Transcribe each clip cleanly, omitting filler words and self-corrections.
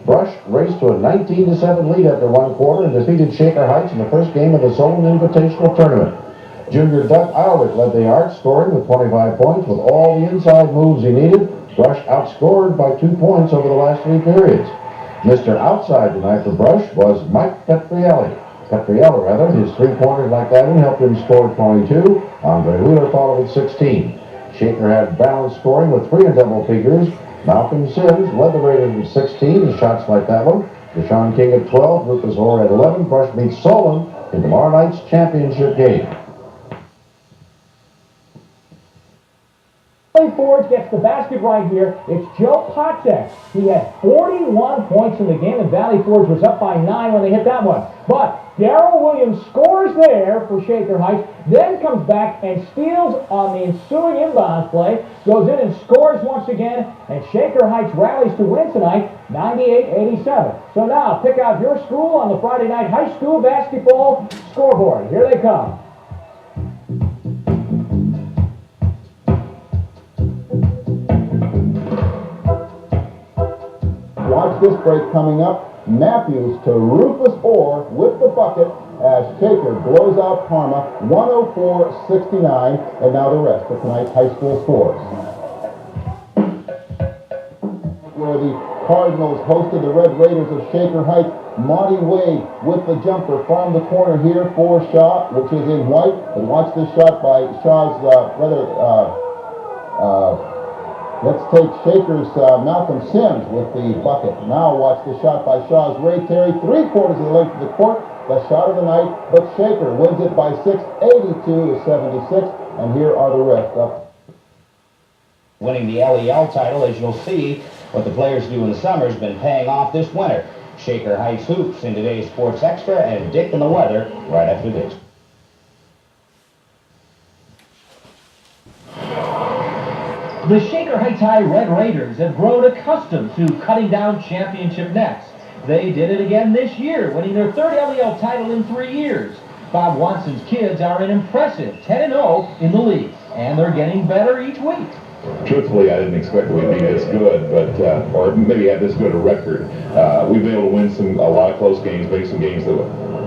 Brush raced to a 19-7 lead after one quarter and defeated Shaker Heights in the first game of the Solon Invitational Tournament. Junior Doug Eilert led the Arts, scoring with 25 points with all the inside moves he needed. Brush outscored by 2 points over the last 3 periods. Mr. Outside tonight for Brush was Mike Petrielli. His 3 pointers like that one helped him score 22. Andre Wheeler followed with 16. Shaker had balanced scoring with 3 in double figures. Malcolm Sims led the Raiders with 16 in shots like that one. Deshaun King at 12, Lucas Orr at 11. Brush beats Solon in tomorrow night's championship game. Forge gets the basket right here. It's Joe Potek. He had 41 points in the game, and Valley Forge was up by 9 when they hit that one. But Darrell Williams scores there for Shaker Heights, then comes back and steals on the ensuing inbound play, goes in and scores once again, and Shaker Heights rallies to win tonight, 98-87. So now, pick out your school on the Friday night high school basketball scoreboard. Here they come. Watch this break coming up. Matthews to Rufus Orr with the bucket as Shaker blows out Parma 104-69. And now the rest of tonight's high school scores. Where the Cardinals hosted the Red Raiders of Shaker Heights. Monty Wade with the jumper from the corner here for Shaw, which is in white. And watch this shot by Shaw's let's take Shaker's Malcolm Sims with the bucket. Now watch the shot by Shaw's Ray Terry, 3/4 of the length of the court. The shot of the night, but Shaker wins it by 6, 82-76. And here are the rest of winning the LEL title. As you'll see, what the players do in the summer has been paying off this winter. Shaker Heights hoops in today's Sports Extra, and Dick and the weather right after this. The Shaker Heights High Red Raiders have grown accustomed to cutting down championship nets. They did it again this year, winning their 3rd LEL title in 3 years. Bob Watson's kids are an impressive 10-0 in the league, and they're getting better each week. Truthfully, I didn't expect we'd be this good, but or maybe have this good a record. We've been able to win a lot of close games, maybe some games that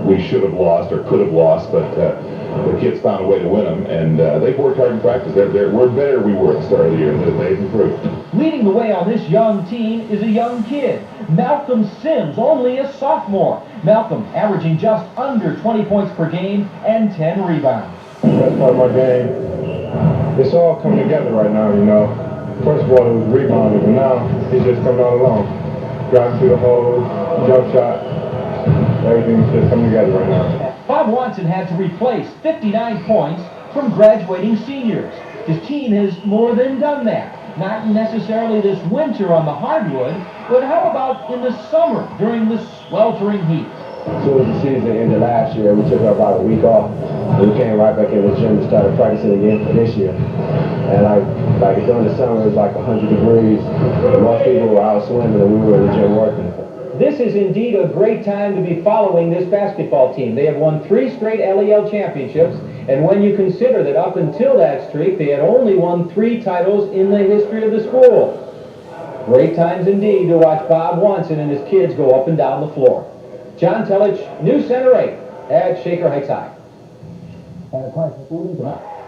we should have lost or could have lost, but the kids found a way to win them, and they've worked hard in practice. We're better than we were at the start of the year. They've improved. Leading the way on this young team is a young kid, Malcolm Sims, only a sophomore. Malcolm averaging just under 20 points per game and 10 rebounds. Best part of my game, it's all coming together right now, you know. First of all, it was rebounding, but now it's just coming out along. Driving through the hole, jump shot, everything's just coming together right now. Bob Watson had to replace 59 points from graduating seniors. His team has more than done that. Not necessarily this winter on the hardwood, but how about in the summer during the sweltering heat? As soon as the season ended last year, we took about a week off. And we came right back in the gym and started practicing again for this year. And like during the summer, it was like 100 degrees. Most people were out swimming and we were in the gym working. This is indeed a great time to be following this basketball team. They have won 3 straight LEL championships, and when you consider that up until that streak, they had only won 3 titles in the history of the school. Great times indeed to watch Bob Watson and his kids go up and down the floor. John Telich, News Center 8 at Shaker Heights High.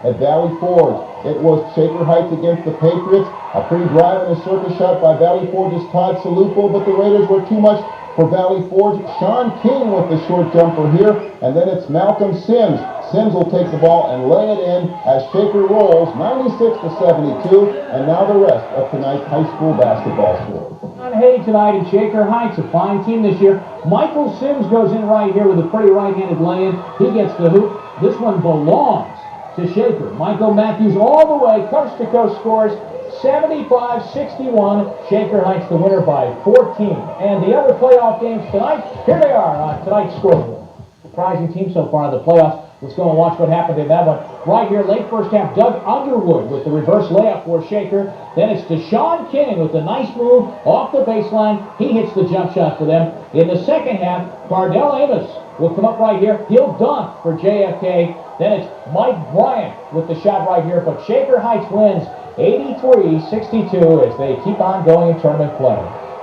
at Valley Forge. It was Shaker Heights against the Patriots. A pretty drive and a circus shot by Valley Forge's Todd Salupo, but the Raiders were too much for Valley Forge. Sean King with the short jumper here, and then it's Malcolm Sims. Sims will take the ball and lay it in as Shaker rolls 96-72, and now the rest of tonight's high school basketball score. On Hay tonight in Shaker Heights, a fine team this year. Michael Sims goes in right here with a pretty right-handed lay-in. He gets the hoop. This one belongs to Shaker. Michael Matthews all the way, coast-to-coast scores 75-61. Shaker Heights the winner by 14. And the other playoff games tonight, here they are on tonight's scoreboard. Surprising team so far in the playoffs. Let's go and watch what happened in that one. Right here, late first half, Doug Underwood with the reverse layup for Shaker. Then it's Deshaun King with the nice move off the baseline. He hits the jump shot for them. In the second half, Cardell Amos will come up right here. He'll dunk for JFK. Then it's Mike Bryant with the shot right here. But Shaker Heights wins 83-62 as they keep on going in tournament play.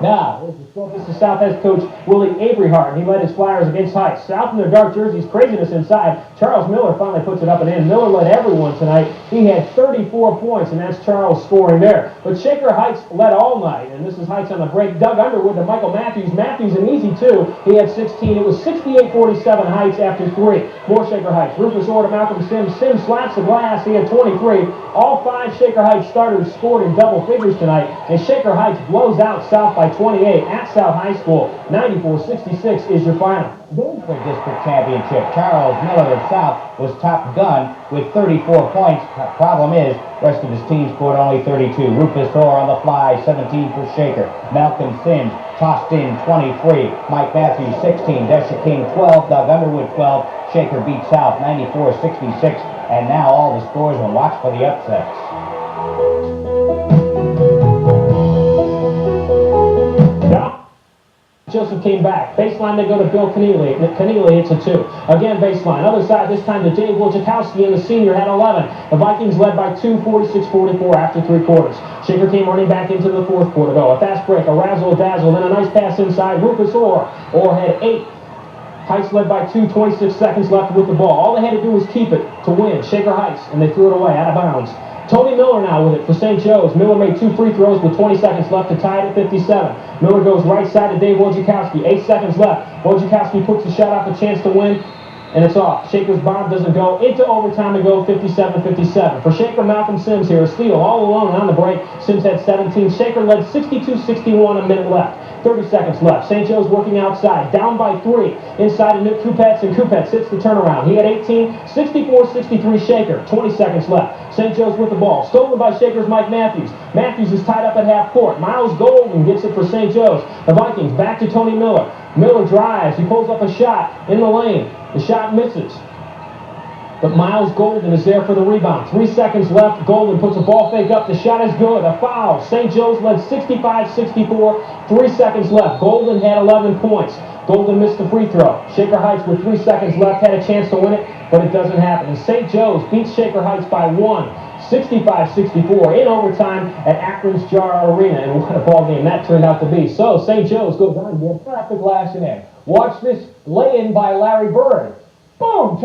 Now, this is South head coach Willie Abrehart. He led his Flyers against Heights. South in their dark jerseys, craziness inside. Charles Miller finally puts it up and in. Miller led everyone tonight. He had 34 points, and that's Charles scoring there. But Shaker Heights led all night, and this is Heights on the break. Doug Underwood to Michael Matthews. Matthews an easy two. He had 16. It was 68-47 Heights after 3. More Shaker Heights. Rufus Orr to Malcolm Sims. Sims slaps the glass. He had 23. All 5 Shaker Heights starters scored in double figures tonight, and Shaker Heights blows out South by 28 at South High School. 94-66 is your final. For district championship, Charles Miller of South was top gun with 34 points. Problem is, rest of his team scored only 32. Rufus Orr on the fly, 17 for Shaker. Malcolm Sims tossed in 23. Mike Matthews 16. Desha King 12. Doug Underwood 12. Shaker beat South 94-66. And now all the scores, and watch for the upsets. Joseph came back. Baseline, they go to Bill Keneally. Keneally hits a 2. Again, baseline. Other side, this time to Dave Wojciechowski, and the senior had 11. The Vikings led by 2, 46-44 after 3 quarters. Shaker came running back into the 4th quarter, though. A fast break, a razzle-dazzle, then a nice pass inside. Rufus Orr. Orr had 8. Heights led by 2, 26 seconds left with the ball. All they had to do was keep it to win. Shaker Heights, and they threw it away, out of bounds. Tony Miller now with it for St. Joe's. Miller made 2 free throws with 20 seconds left to tie it at 57. Miller goes right side to Dave Wojciechowski. 8 seconds left. Wojciechowski puts the shot off, a chance to win, and it's off. Shaker's bomb doesn't go. Into overtime to go, 57-57. For Shaker, Malcolm Sims here, a steal all alone on the break. Sims had 17. Shaker led 62-61, a minute left. 30 seconds left. St. Joe's working outside, down by 3. Inside to Nick Kupets, and Kupets hits the turnaround. He had 18, 64-63 Shaker. 20 seconds left. St. Joe's with the ball. Stolen by Shaker's Mike Matthews. Matthews is tied up at half court. Miles Golden gets it for St. Joe's. The Vikings back to Tony Miller. Miller drives. He pulls up a shot in the lane. The shot misses. But Miles Golden is there for the rebound. 3 seconds left. Golden puts a ball fake up. The shot is good. A foul. St. Joe's led 65-64. 3 seconds left. Golden had 11 points. Golden missed the free throw. Shaker Heights with 3 seconds left had a chance to win it, but it doesn't happen. And St. Joe's beats Shaker Heights by 1. 65-64 in overtime at Akron's Jar Arena. And what a ball game that turned out to be. So St. Joe's goes on to get the glass and in. Watch this lay-in by Larry Bird. Boom!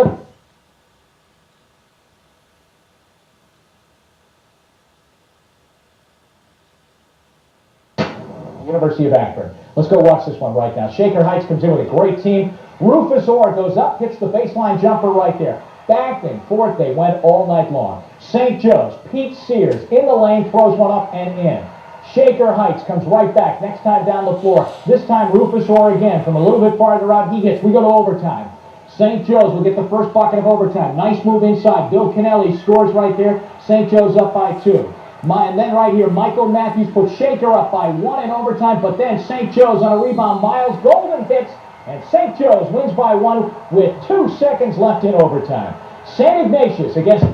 University of Akron. Let's go watch this one right now. Shaker Heights comes in with a great team. Rufus Orr goes up, hits the baseline jumper right there. Back and forth they went all night long. St. Joe's, Pete Sears in the lane, throws one up and in. Shaker Heights comes right back, next time down the floor. This time Rufus Orr again from a little bit farther out. He hits. We go to overtime. St. Joe's will get the first bucket of overtime. Nice move inside. Bill Keneally scores right there. St. Joe's up by 2. And then right here, Michael Matthews puts Shaker up by 1 in overtime, but then St. Joe's on a rebound. Miles Golden hits, and St. Joe's wins by 1 with 2 seconds left in overtime. St. Ignatius against...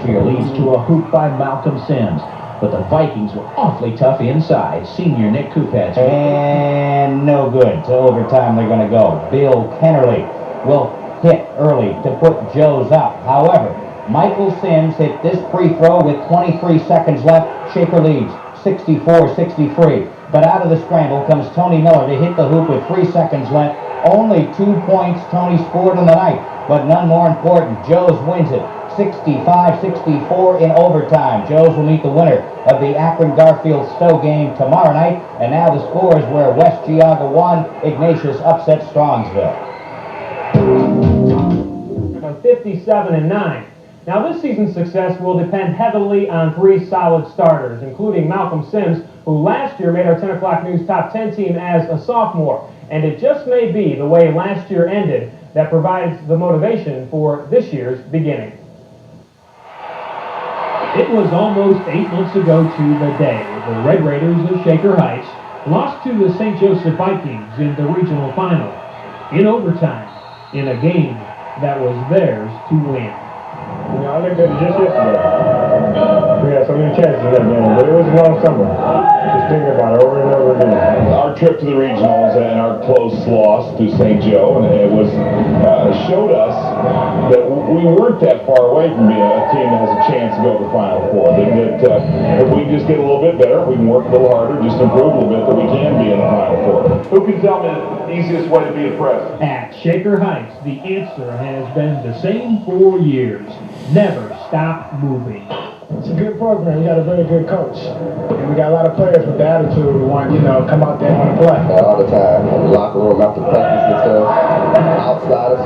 Here leads to a hoop by Malcolm Sims, but the Vikings were awfully tough inside. Senior Nick Kupets. And no good. To overtime they're going to go. Bill Kennerly will hit early to put Joe's up. However, Michael Sims hit this free throw with 23 seconds left. Shaker leads 64-63. But out of the scramble comes Tony Miller to hit the hoop with 3 seconds left. Only 2 points Tony scored in the night, but none more important. Joe's wins it 65-64 in overtime. Joe's will meet the winner of the Akron-Garfield-Stowe game tomorrow night. And now the scores were West Geauga 1, Ignatius upset Strongsville. 57-9. Now this season's success will depend heavily on 3 solid starters, including Malcolm Sims, who last year made our 10 o'clock news top 10 team as a sophomore. And it just may be the way last year ended that provides the motivation for this year's beginning. It was almost 8 months ago to the day the Red Raiders of Shaker Heights lost to the St. Joseph Vikings in the regional final in overtime in a game that was theirs to win. You know, I looked at it just yesterday. We had so many chances in that game, but it was a long summer. Just thinking about it over and over again. Our trip to the regionals and our close loss to St. Joe, and it was showed us that we weren't that far away from being a team that has a chance to go to the Final Four. That if we just get a little bit better, we can work a little harder, just improve a little bit, that we can be in the Final Four. Who can tell me the easiest way to be impressed? At Shaker Heights, the answer has been the same for years. Never stop moving. It's a good program. We got a very good coach. And we got a lot of players with the attitude who want, come out there and want to play. All the time, in the locker room, after practice and stuff, outsiders,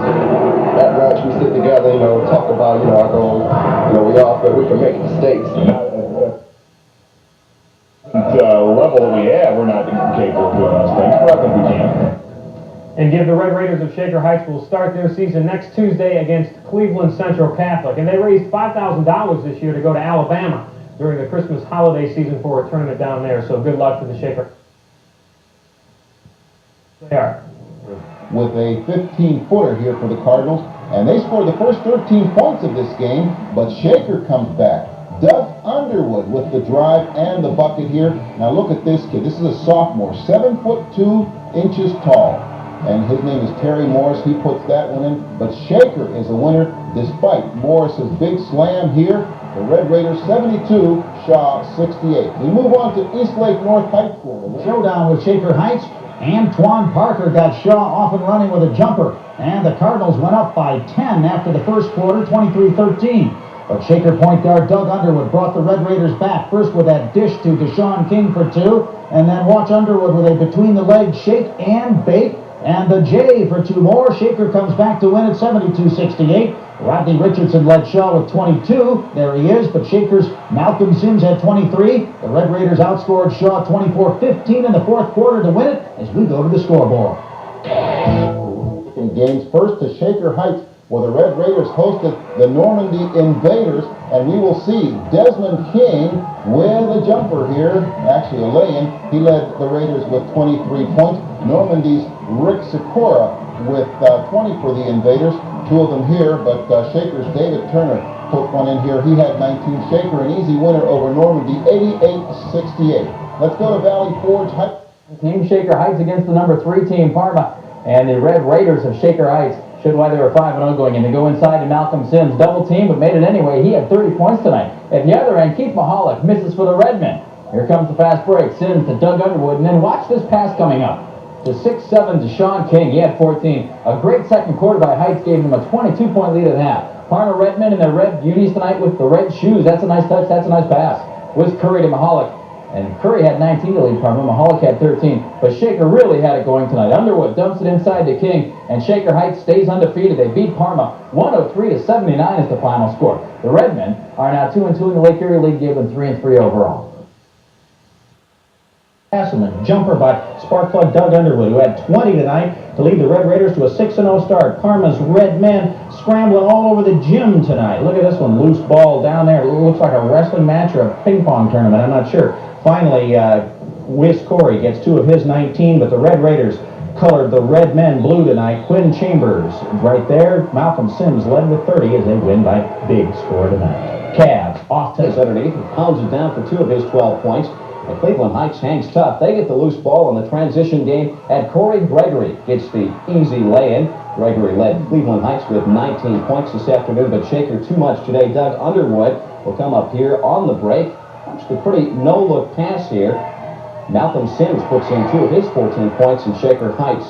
that much we sit together, talk about, our goals. We all feel we can make mistakes. The level that we have, we're not capable of doing those things, but I think we can. And give the Red Raiders of Shaker Heights will start their season next Tuesday against Cleveland Central Catholic. And they raised $5,000 this year to go to Alabama during the Christmas holiday season for a tournament down there. So good luck to the Shaker. They are. With a 15-footer here for the Cardinals, and they scored the first 13 points of this game, but Shaker comes back. Doug Underwood with the drive and the bucket here. Now look at this kid. This is a sophomore, 7 foot 2 inches tall. And his name is Terry Morris. He puts that one in. But Shaker is a winner despite Morris's big slam here. The Red Raiders 72, Shaw 68. We move on to Eastlake North High School. Showdown with Shaker Heights. Antoine Parker got Shaw off and running with a jumper. And the Cardinals went up by 10 after the first quarter, 23-13. But Shaker point guard Doug Underwood brought the Red Raiders back, first with that dish to Deshaun King for 2, and then watch Underwood with a between-the-legs shake and bake, and the J for 2 more. Shaker comes back to win at 72-68. Rodney Richardson led Shaw with 22. There he is, but Shaker's Malcolm Sims had 23. The Red Raiders outscored Shaw 24-15 in the fourth quarter to win it as we go to the scoreboard. In games first to Shaker Heights, where the Red Raiders hosted the Normandy Invaders, and we will see Desmond King with a jumper here, actually a lay-in. He led the Raiders with 23 points. Normandy's Rick Sikora with 20 for the Invaders, 2 of them here, but Shaker's David Turner put one in here. He had 19. Shaker, an easy winner over Normandy, 88-68. Let's go to Valley Forge High. Team Shaker Heights against the number 3 team Parma, and the Red Raiders of Shaker Heights showed why they were 5-0 going in. They go inside to Malcolm Sims, double team, but made it anyway. He had 30 points tonight. At the other end, Keith Mahalik misses for the Redmen. Here comes the fast break. Sims to Doug Underwood, and then watch this pass coming up to 6'7" Deshaun King. He had 14. A great second quarter by Heights gave him a 22-point lead at half. Parma Redmen in their red unis tonight with the red shoes. That's a nice touch. That's a nice pass. Was Curry to Mahalik. And Curry had 19 to lead Parma. Mahalik had 13. But Shaker really had it going tonight. Underwood dumps it inside to King, and Shaker Heights stays undefeated. They beat Parma 103-79 is the final score. The Redmen are now 2-2 in the Lake Erie League, gave them 3-3 overall. Castleman, jumper by Sparkplug Doug Underwood, who had 20 tonight to lead the Red Raiders to a 6-0 start. Parma's Red Men scrambling all over the gym tonight. Look at this one, loose ball down there. It looks like a wrestling match or a ping pong tournament, I'm not sure. Finally, Whis Corey gets 2 of his 19, but the Red Raiders colored the Red Men blue tonight. Quinn Chambers right there. Malcolm Sims led with 30 as they win by big score tonight. Cavs off to underneath and pounds it down for 2 of his 12 points. And Cleveland Heights hangs tough. They get the loose ball in the transition game, and Corey Gregory gets the easy lay-in. Gregory led Cleveland Heights with 19 points this afternoon, but Shaker too much today. Doug Underwood will come up here on the break. Watch the pretty no-look pass here. Malcolm Sims puts in 2 of his 14 points, and Shaker Heights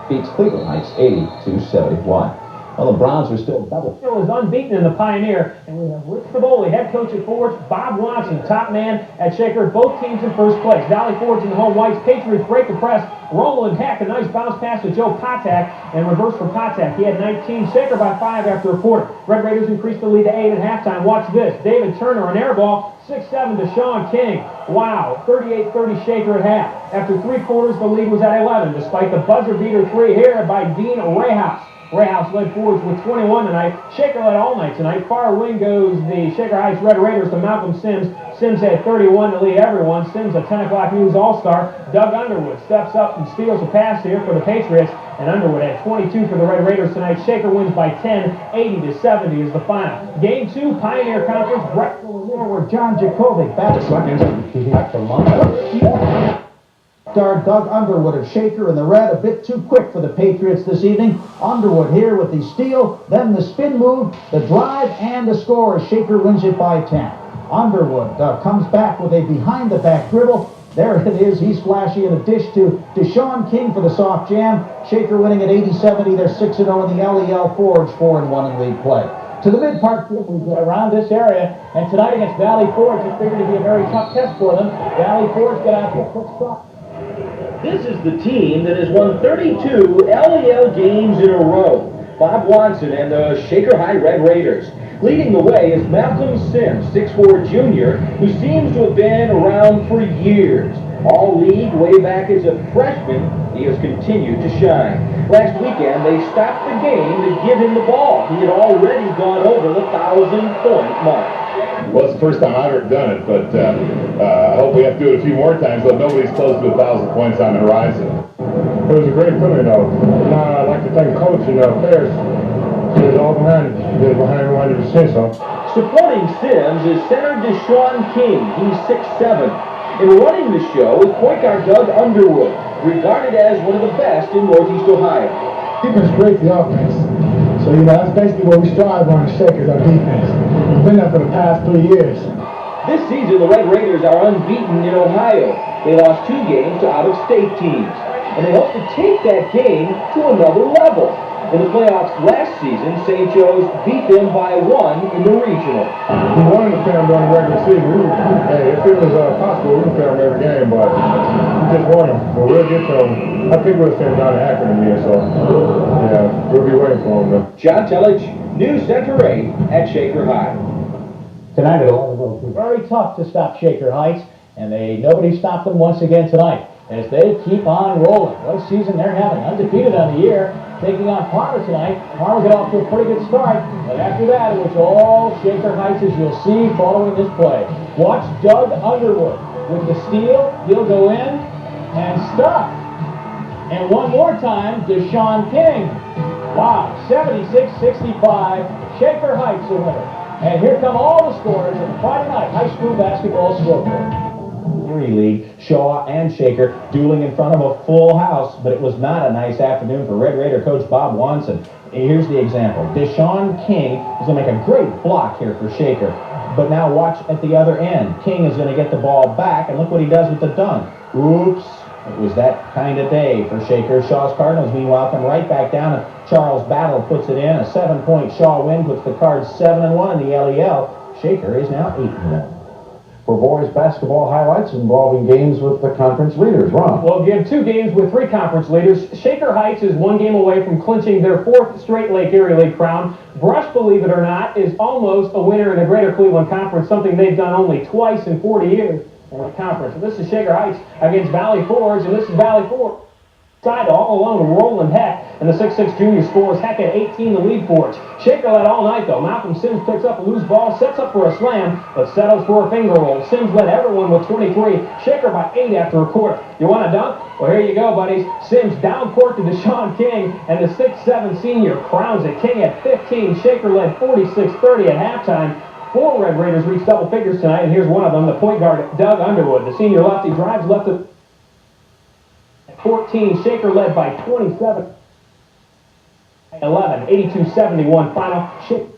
beats Cleveland Heights 80-71. Well, the Browns are still double. Still is unbeaten in the Pioneer, and we have Rich Cavoli, head coach at Forge, Bob Watson, top man at Shaker, both teams in first place. Valley Forge in the home whites, Patriots break the press. Roland Heck, a nice bounce pass to Joe Potak, and reverse for Potak. He had 19, Shaker by 5 after a quarter. Red Raiders increased the lead to 8 at halftime. Watch this, David Turner, an air ball, 6'7" to Deshaun King. Wow, 38-30 Shaker at half. After 3 quarters, the lead was at 11, despite the buzzer beater 3 here by Dean Rayhouse. Rayhouse led Forge with 21 tonight. Shaker led all night tonight. Far wing goes the Shaker Heights Red Raiders to Malcolm Sims. Sims had 31 to lead everyone. Sims, a 10 o'clock news all-star. Doug Underwood steps up and steals a pass here for the Patriots. And Underwood had 22 for the Red Raiders tonight. Shaker wins by 10, 80-70 is the final. Game 2, Pioneer Conference. Brett forward, John Jakovic back. Guard Doug Underwood of Shaker in the red, a bit too quick for the Patriots this evening. Underwood here with the steal, then the spin move, the drive, and the score as Shaker wins it by 10. Underwood comes back with a behind-the-back dribble. There it is. He's flashy in a dish to Deshaun King for the soft jam. Shaker winning at 80-70. They're 6-0 in the LEL Forge, 4-1 in league play. To the mid-part around this area, and tonight against Valley Forge, it's figured to be a very tough test for them. Valley Forge got out there quick stop. This is the team that has won 32 LEL games in a row. Bob Watson and the Shaker High Red Raiders. Leading the way is Malcolm Sims, 6'4" junior, who seems to have been around for years. All league way back as a freshman, he has continued to shine. Last weekend, they stopped the game to give him the ball. He had already gone over the 1,000-point mark. Well, it's the first time I've ever done it, but I hope we have to do it a few more times, though nobody's close to 1,000 points on the horizon. It was a great feeling, though. And I'd like to thank Coach and players. He was all behind me, wanted to say so. Supporting Sims is center Deshaun King. He's 6'7". And running the show is point guard Doug Underwood, regarded as one of the best in Northeast Ohio. Defense creates the offense. So, that's basically what we strive on in Shakers, our defense. We've been there for the past 3 years. This season, the Red Raiders are unbeaten in Ohio. They lost 2 games to out-of-state teams. And they hope to take that game to another level. In the playoffs last season, St. Joe's beat them by 1 in the regional. We wanted to play them during the regular season. If it was possible, we would play them every game, but we just won them. But we'll get to them. I think we'll send down to Akron again, so yeah, we'll be waiting for them. Though. John Telich, News Center 8 at Shaker High. Tonight, very tough to stop Shaker Heights, and nobody stopped them once again tonight as they keep on rolling. What a season they're having, undefeated on the year. Taking on Parma tonight. Parma got off to a pretty good start, but after that it was all Shaker Heights, as you'll see following this play. Watch Doug Underwood with the steal. He'll go in and stop. And one more time, Deshaun King. Wow, 76-65. Shaker Heights a winner. And here come all the scores of the Friday night high school basketball scoreboard. League, Shaw and Shaker dueling in front of a full house, but it was not a nice afternoon for Red Raider coach Bob Watson. Here's the example. Deshaun King is going to make a great block here for Shaker, but now watch at the other end. King is going to get the ball back, and look what he does with the dunk. Oops. It was that kind of day for Shaker. Shaw's Cardinals, meanwhile, come right back down, and Charles Battle puts it in. A 7-point Shaw win puts the Cards 7-1 in the LEL. Shaker is now 8-1. For boys basketball highlights involving games with the conference leaders. Ron. Well, we have 2 games with 3 conference leaders. Shaker Heights is 1 game away from clinching their 4th straight Lake Erie League crown. Brush, believe it or not, is almost a winner in the Greater Cleveland Conference, something they've done only twice in 40 years in the conference. And this is Shaker Heights against Valley Forge, and this is Valley Forge. Side all alone, Roland Heck, and the 6'6" junior scores Heck at 18 to lead Forge. Shaker led all night, though. Malcolm Sims picks up a loose ball, sets up for a slam, but settles for a finger roll. Sims led everyone with 23. Shaker by 8 after a quarter. You want a dunk? Well, here you go, buddies. Sims down court to Deshaun King, and the 6'7" senior crowns it. King at 15. Shaker led 46-30 at halftime. 4 Red Raiders reached double figures tonight, and here's one of them, the point guard, Doug Underwood. The senior lefty drives left to 14. Shaker led by 27. 11. 82-71 final. Shaker.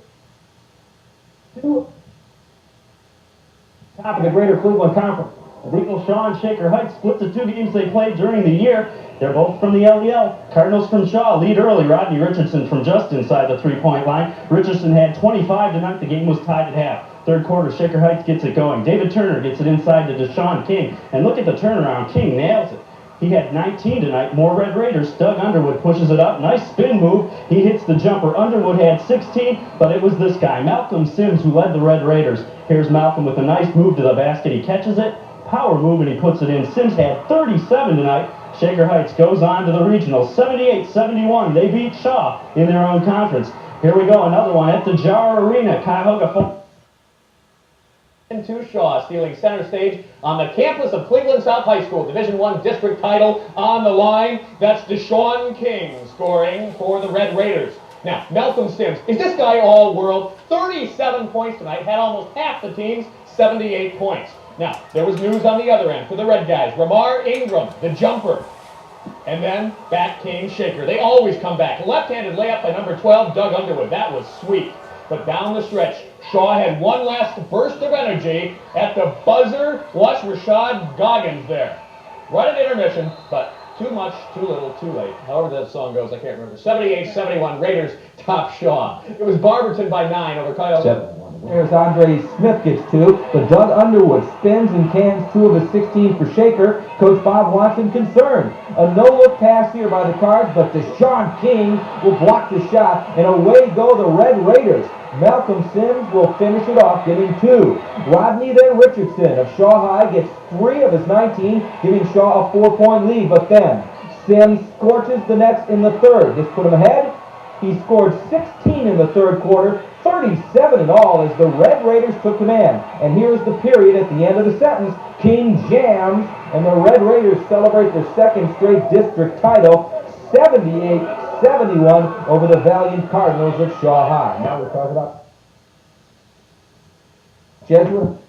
Top of the Greater Cleveland Conference. Rico Shaw and Shaker Heights split the 2 games they played during the year. They're both from the LEL. Cardinals from Shaw lead early. Rodney Richardson from just inside the 3-point line. Richardson had 25 tonight. The game was tied at half. Third quarter, Shaker Heights gets it going. David Turner gets it inside to Deshaun King. And look at the turnaround. King nails it. He had 19 tonight. More Red Raiders. Doug Underwood pushes it up. Nice spin move. He hits the jumper. Underwood had 16, but it was this guy, Malcolm Sims, who led the Red Raiders. Here's Malcolm with a nice move to the basket. He catches it. Power move, and he puts it in. Sims had 37 tonight. Shaker Heights goes on to the regional. 78-71. They beat Shaw in their own conference. Here we go. Another one at the Jar Arena. Cuyahoga. Into Shaw, stealing center stage on the campus of Cleveland South High School. Division I district title on the line. That's Deshaun King scoring for the Red Raiders. Now, Malcolm Sims, is this guy all world? 37 points tonight, had almost half the team's 78 points. Now, there was news on the other end for the red guys. Ramar Ingram, the jumper. And then back came Shaker. They always come back. Left-handed layup by number 12, Doug Underwood. That was sweet. But down the stretch, Shaw had one last burst of energy at the buzzer. Watch Rashad Goggins there. Right at intermission, but too much, too little, too late. However that song goes, I can't remember. 78-71, Raiders top Shaw. It was Barberton by 9 over Kyle. There's Andre Smith gets 2, but Doug Underwood spins and cans 2 of his 16 for Shaker. Coach Bob Watson concerned. A no-look pass here by the Cards, but Deshaun King will block the shot, and away go the Red Raiders. Malcolm Sims will finish it off, getting 2. Rodney then Richardson of Shaw High gets 3 of his 19, giving Shaw a 4-point lead, but then Sims scorches the Nets in the third. This put him ahead. He scored 16 in the third quarter, 37 in all as the Red Raiders took command. And here's the period at the end of the sentence. King jams, and the Red Raiders celebrate their second straight district title, 78-71 over the valiant Cardinals of Shaw High. Now we're talking about Jesuit.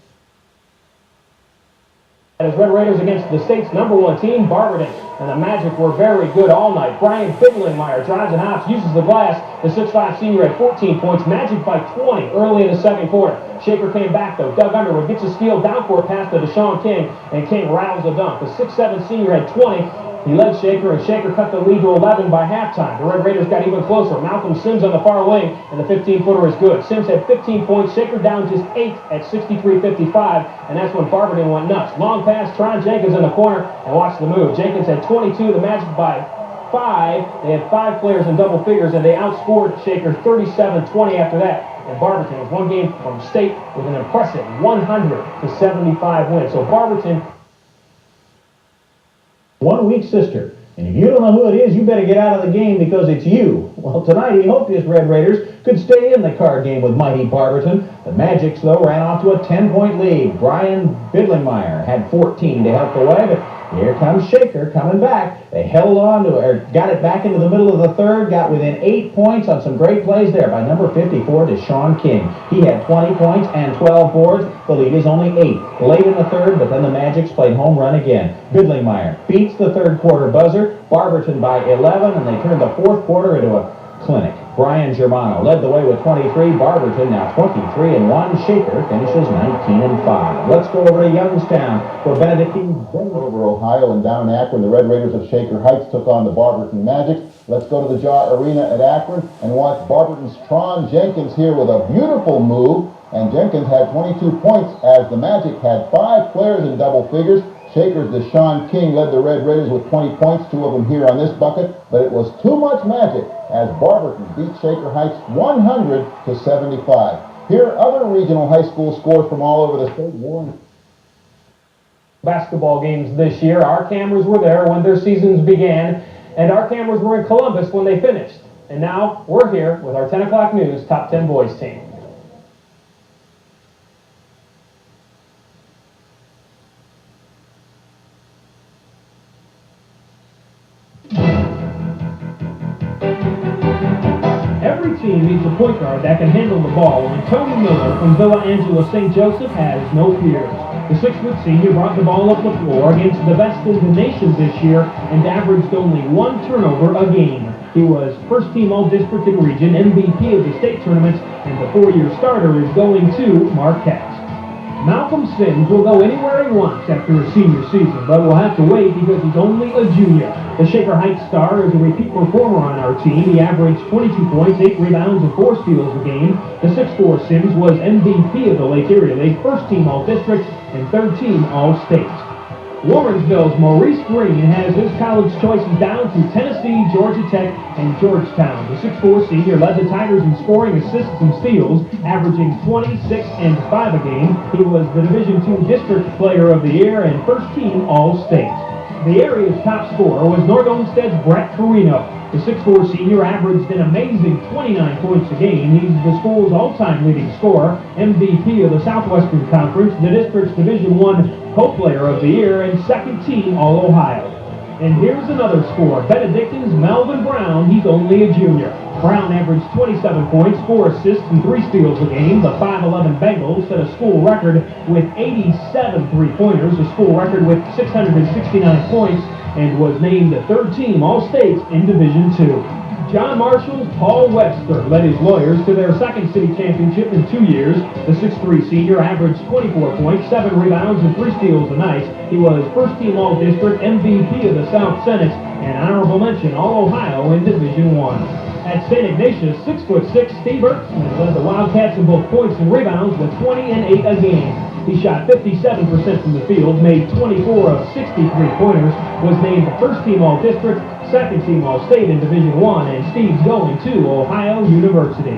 As Red Raiders against the state's #1 team, Barberton. And the Magic were very good all night. Brian Bidlingmeyer drives and hops, uses the glass. The 6'5 senior had 14 points. Magic by 20 early in the second quarter. Shaker came back though. Doug Underwood gets a steal down court pass to Deshaun King, and King rattles a dunk. The 6'7 senior had 20. He led Shaker, and Shaker cut the lead to 11 by halftime. The Red Raiders got even closer. Malcolm Sims on the far wing, and the 15-footer is good. Sims had 15 points. Shaker down just 8 at 63-55, and that's when Barberton went nuts. Long pass, Tron Jenkins in the corner, and watch the move. Jenkins had 22, the Magic by 5. They had 5 players in double figures, and they outscored Shaker 37-20 after that. And Barberton was one game from state with an impressive 100-75 win. So Barberton, 1 weak sister. And if you don't know who it is, you better get out of the game because it's you. Well, tonight he hoped his Red Raiders could stay in the card game with mighty Barberton. The Magics, though, ran off to a 10-point lead. Brian Bidlingmeyer had 14 to help the way, but here comes Shaker coming back. They held on to, or got it back into the middle of the third, got within 8 points on some great plays there by number 54, Deshaun King. He had 20 points and 12 boards. The lead is only 8. Late in the third, but then the Magics played home run again. Bidlingmeyer beats the third quarter buzzer. Barberton by 11, and they turned the fourth quarter into a clinic. Brian Germano led the way with 23. Barberton now 23-1. Shaker finishes 19-5. Let's go over to Youngstown for Benedictine. Over Ohio and down in Akron, the Red Raiders of Shaker Heights took on the Barberton Magic. Let's go to the Jar Arena at Akron and watch Barberton's Tron Jenkins here with a beautiful move. And Jenkins had 22 points as the Magic had 5 players in double figures. Shaker's Deshaun King led the Red Raiders with 20 points, 2 of them here on this bucket, but it was too much Magic as Barberton beat Shaker Heights 100-75. Here are other regional high school scores from all over the state. Warren. basketball games this year. Our cameras were there when their seasons began, and our cameras were in Columbus when they finished. And now we're here with our 10 o'clock news Top 10 Boys team. Every team needs a point guard that can handle the ball, and Tony Miller from Villa Angela St. Joseph has no fears. The 6-foot senior brought the ball up the floor against the best in the nation this year and averaged only 1 turnover a game. He was first-team All-District in region, MVP of the state tournament, and the 4-year starter is going to Marquette. Malcolm Sims will go anywhere he wants after his senior season, but we'll have to wait because he's only a junior. The Shaker Heights star is a repeat performer on our team. He averaged 22 points, 8 rebounds, and 4 steals a game. The 6'4 Sims was MVP of the Lake Erie League, first-team All-District, and third-team All-State. Warrensville's Maurice Green has his college choices down to Tennessee, Georgia Tech, and Georgetown. The 6'4 senior led the Tigers in scoring, assists, and steals, averaging 26 and 5 a game. He was the Division II District Player of the Year and first-team All-State. The area's top scorer was North Olmsted's Brett Carino. The 6'4 senior averaged an amazing 29 points a game. He's the school's all-time leading scorer, MVP of the Southwestern Conference, the district's Division I Co-Player of the Year, and second-team All-Ohio. And here's another score. Benedictine's Melvin Brown, he's only a junior. Brown averaged 27 points, 4 assists, and 3 steals a game. The 5'11 Bengals set a school record with 87 three-pointers, a school record with 669 points, and was named the 3rd team All-States in Division II. John Marshall's Paul Webster led his Lawyers to their 2nd city championship in 2 years. The 6'3 senior averaged 24 points, 7 rebounds, and 3 steals a night. He was 1st team All-District, MVP of the South Senate, and honorable mention All-Ohio in Division I. At St. Ignatius, 6'6", Steve Ertzman led the Wildcats in both points and rebounds with 20 and 8 a game. He shot 57% from the field, made 24 of 60 three-pointers, was named the 1st team All-District, 2nd team All-State in Division I, and Steve's going to Ohio University.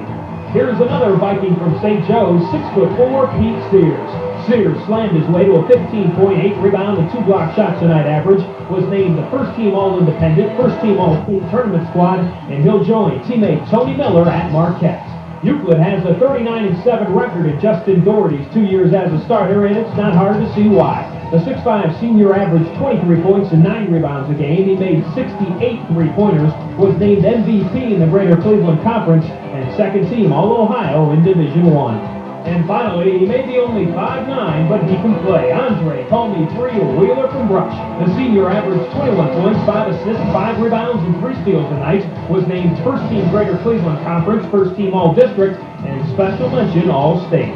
Here's another Viking from St. Joe's, 6'4", Pete Sears. Sears slammed his way to a 15.8 rebound and 2 block shots tonight average, was named the 1st team All-Independent, 1st team All-State tournament squad, and he'll join teammate Tony Miller at Marquette. Euclid has a 39-7 record in Justin Doherty's 2 years as a starter, and it's not hard to see why. The 6'5 senior averaged 23 points and 9 rebounds a game. He made 68 three-pointers, was named MVP in the Greater Cleveland Conference, and 2nd team All-Ohio in Division I. And finally, he may be only 5'9", but he can play. Andre Palmy-3 Wheeler from Brush. The senior averaged 21 points, 5 assists, 5 rebounds, and 3 steals a night. Was named 1st team Greater Cleveland Conference, 1st team All-District, and special mention All-State.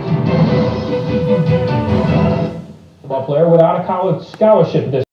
Football player without a college scholarship this